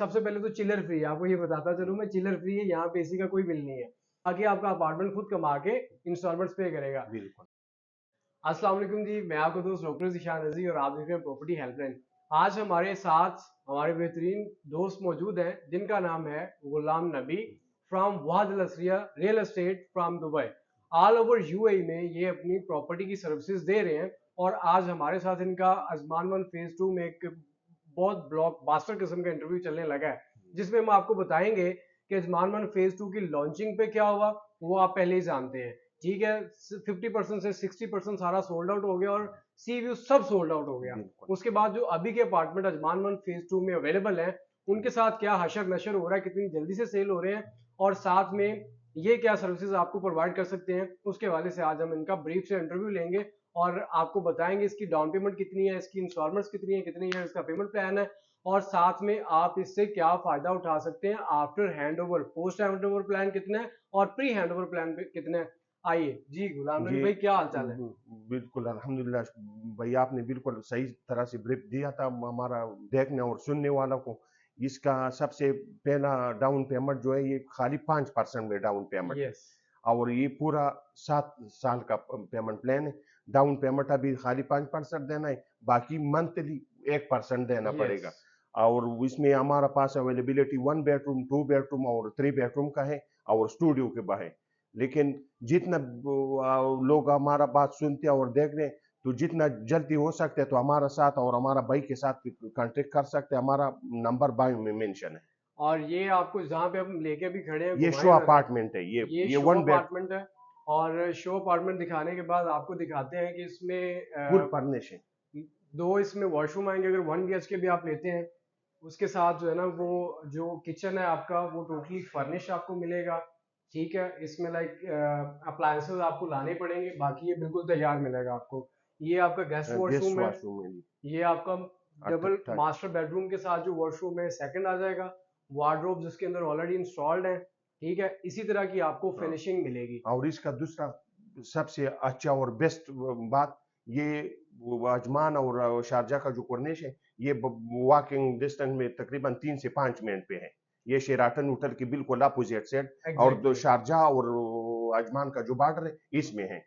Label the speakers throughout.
Speaker 1: सबसे पहले तो चिलर फ्री है, आपको ये बताता चलूं मैं, चिलर फ्री है, यहाँ पे एसी का कोई बिल नहीं है। बाकी आपका अपार्टमेंट खुद कमा के इंस्टॉलमेंट्स पे करेगा।
Speaker 2: बिल्कुल।
Speaker 1: अस्सलाम वालेकुम जी, मैं आपका दोस्त डॉक्टर ज़िशान रज़ी और आप देख रहे हैं प्रॉपर्टी हेल्पलाइन। आज हमारे साथ हमारे बेहतरीन दोस्त मौजूद हैं जिनका नाम है गुलाम Nabi from Wad Al Asriya real estate from Dubai. All over UAE में ये अपनी प्रॉपर्टी की सर्विसेज दे रहे हैं और आज हमारे साथ इनका अजमान वन फेज 2 में एक बहुत ब्लॉक बास्टर किस्म का इंटरव्यू चलने लगा है, जिसमें हम आपको बताएंगे कि अजमान वन फेज 2 की लॉन्चिंग पे क्या हुआ, वो आप पहले ही जानते हैं। ठीक है, 50% से 60% सारा सोल्ड आउट हो गया और सी व्यू सब सोल्ड आउट हो गया।
Speaker 2: बिल्कुल।
Speaker 1: उसके बाद जो अभी के अपार्टमेंट अजमान वन फेज 2 में अवेलेबल हैं, उनके साथ क्या हशर नशर हो रहा है, कितनी जल्दी से सेल हो रहे हैं और साथ में ये क्या सर्विसेज आपको प्रोवाइड कर सकते हैं, उसके हवाले से आज हम इनका ब्रीफ से इंटरव्यू लेंगे और आपको बताएंगे इसकी डाउन पेमेंट कितनी है, इसकी इंस्टॉलमेंट्स कितनी है, कितनी है इसका पेमेंट प्लान है और साथ में आप इससे क्या फायदा उठा सकते हैं after hand over, post hand over plan कितना है और प्री हैंड ओवर प्लान कितना है। आइए जी, गुलाम नबी
Speaker 2: ये
Speaker 1: भाई क्या हाल चाल है?
Speaker 2: बिल्कुल अल्हम्दुलिल्लाह भाई, आपने बिल्कुल सही तरह से ब्रीफ दिया था हमारा देखने और सुनने वालों को। इसका सबसे पहला डाउन पेमेंट जो है ये खाली 5% में डाउन पेमेंट है
Speaker 1: यस।
Speaker 2: और ये पूरा 7 साल का पेमेंट प्लान है। डाउन पेमेंट अभी खाली 5% देना है, बाकी मंथली 1% देना
Speaker 1: यस।
Speaker 2: पड़ेगा। और इसमें हमारा पास अवेलेबिलिटी 1 बेडरूम, 2 बेडरूम और 3 बेडरूम का है और स्टूडियो के बाहर। लेकिन जितना लोग हमारा बात सुनते हैं और देख रहे हैं, तो जितना जल्दी हो सकता है तो हमारा साथ और हमारा भाई के साथ कांटेक्ट कर सकते हैं। हमारा नंबर बायो में मेंशन है।
Speaker 1: और ये आपको जहाँ पे हम लेके भी खड़े हैं
Speaker 2: ये शो
Speaker 1: घुमाएं जरा।
Speaker 2: अपार्टमेंट है,
Speaker 1: ये
Speaker 2: ये
Speaker 1: शो
Speaker 2: 1 बेड
Speaker 1: अपार्टमेंट है और शो अपार्टमेंट दिखाने के बाद आपको दिखाते हैं कि इसमें
Speaker 2: फुल फर्निश है।
Speaker 1: दो इसमें वॉशरूम आएंगे। अगर 1 BHK भी आप लेते हैं, उसके साथ जो है ना वो जो किचन है आपका वो टोटली फर्निश आपको मिलेगा। ठीक है, इसमें लाइक अप्लायंसेस आपको लाने पड़ेंगे, बाकी ये बिल्कुल तैयार मिलेगा आपको। ये आपका गेस्ट
Speaker 2: गेस्ट
Speaker 1: वॉशरूम है।
Speaker 2: वॉशरूम है।
Speaker 1: ये आपका डबल मास्टर बेडरूम के साथ जो वॉशरूम है सेकंड आ जाएगा। वार्डरोब जिसके अंदर ऑलरेडी इंस्टॉल्ड है। ठीक है, इसी तरह की आपको
Speaker 2: हाँ,
Speaker 1: फिनिशिंग मिलेगी।
Speaker 2: और इसका दूसरा सबसे अच्छा और बेस्ट बात, ये अजमान और शारजा का जो कॉर्निश है, ये वॉकिंग डिस्टेंस में तकरीबन 3 से 5 मिनट पे है। ये शेराटन होटल की बिल्कुल अपोजिट साइड और जो
Speaker 1: एग्जैक्टली।
Speaker 2: शारजा और अजमान का जो बॉर्डर है इसमें है।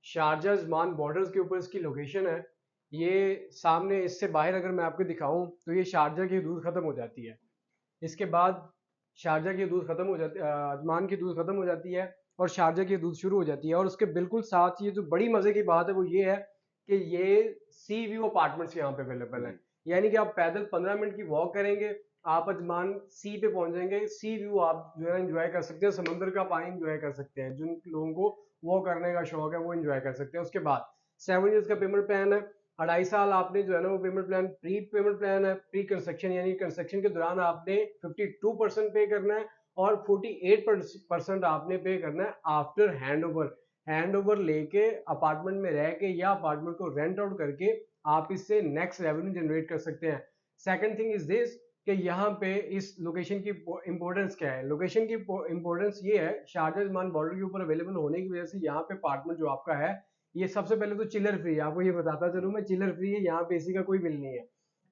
Speaker 1: शारजा जमान बॉर्डर्स के ऊपर इसकी लोकेशन है। ये सामने इससे बाहर अगर मैं आपको दिखाऊं तो ये शारजा की हदूद खत्म हो जाती है। इसके बाद शारजा की हदूद खत्म हो जाती, अजमान की हदूद खत्म हो जाती है और शारजा की हदूद शुरू हो जाती है। और उसके बिल्कुल साथ ये जो बड़ी मजे की बात है वो ये है कि ये सी व्यू अपार्टमेंट्स यहाँ पे अवेलेबल हैं।
Speaker 2: जी।
Speaker 1: यानी कि आप पैदल 15 मिनट की वॉक करेंगे, आप अजमान सी पे पहुंच जाएंगे। सी व्यू आप जो है एंजॉय कर सकते हैं, समंदर का पानी एंजॉय कर सकते हैं। जिन लोगों को वो करने का शौक है वो एंजॉय कर सकते हैं। उसके बाद 7 ईयर्स का पेमेंट प्लान है। 2.5 साल आपने जो है ना वो पेमेंट प्लान है प्री कंस्ट्रक्शन, यानी कंस्ट्रक्शन के दौरान आपने 52% पे करना है और 48% आपने पे करना है after hand over. Hand over लेके अपार्टमेंट में रह के या अपार्टमेंट को रेंट आउट करके आप इससे नेक्स्ट रेवेन्यू जनरेट कर सकते हैं। सेकंड थिंग इज दिस कि यहाँ पे इस लोकेशन की इंपॉर्टेंस क्या है। लोकेशन की इंपॉर्टेंस ये है, शारजा जमान बॉर्डर के ऊपर अवेलेबल होने की वजह से यहाँ पे अपार्टमेंट जो आपका है ये सबसे पहले तो चिलर फ्री है। आपको ये बताता चलूं मैं, चिलर फ्री है, यहाँ पे एसी का कोई बिल नहीं है।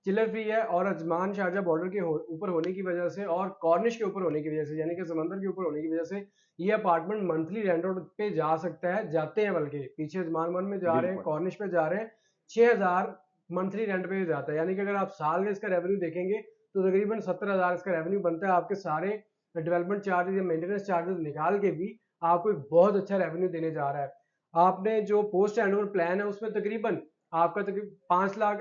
Speaker 1: चिलर फ्री है और अजमान शारजा बॉर्डर के ऊपर होने की वजह से और कॉर्निश के ऊपर होने की वजह से, यानी कि समंदर के ऊपर होने की वजह से ये अपार्टमेंट मंथली रेंट आउट पे जा सकता है, जाते हैं, बल्कि पीछे अजमान वन में जा रहे हैं,
Speaker 2: बिल्कुल।
Speaker 1: कॉर्निश पे जा रहे हैं। 6,000 मंथली रेंट पे जाता है। यानी कि अगर आप साल का इसका रेवेन्यू देखेंगे तो तकरीबन 70,000 इसका रेवेन्यू बनता है। आपके सारे डेवलपमेंट चार्जेस या मेंटेनेंस चार्जेस निकाल के भी आपको एक बहुत अच्छा रेवेन्यू देने जा रहा है। आपने जो पोस्ट हैंडओवर प्लान है उसमें तकरीबन आपका तकरीबन 5 लाख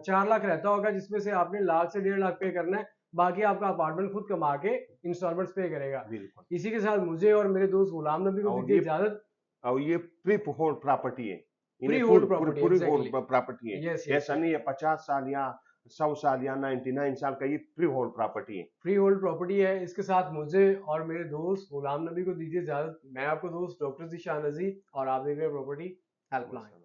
Speaker 1: 4 लाख रहता होगा, जिसमें से आपने लाख से 1.5 लाख पे करना है। बाकी आपका अपार्टमेंट खुद कमा के इंस्टॉलमेंट्स पे करेगा।
Speaker 2: बिल्कुल।
Speaker 1: इसी के साथ मुझे और मेरे दोस्त गुलाम नबी को
Speaker 2: और
Speaker 1: दीजिए इजाजत।
Speaker 2: ये प्री होल्ड प्रॉपर्टी है।
Speaker 1: फ्री
Speaker 2: इन्हें
Speaker 1: होल्ड
Speaker 2: पूरी
Speaker 1: प्रॉपर्टी,
Speaker 2: पूरी होल्ड
Speaker 1: एग्जैक्टली।
Speaker 2: प्रॉपर्टी है।
Speaker 1: यस यस
Speaker 2: ऐसा
Speaker 1: यस।
Speaker 2: नहीं है 50 साल या 100 साल या 99 साल का, ये प्री होल्ड प्रॉपर्टी है।
Speaker 1: फ्री होल्ड प्रॉपर्टी है। इसके साथ मुझे और मेरे दोस्त गुलाम नबी को दीजिए इजाजत। मैं आपको दोस्त डॉक्टर ज़ीशान रज़ी और आप देख रहे हैं प्रॉपर्टी हेल्पलाइन।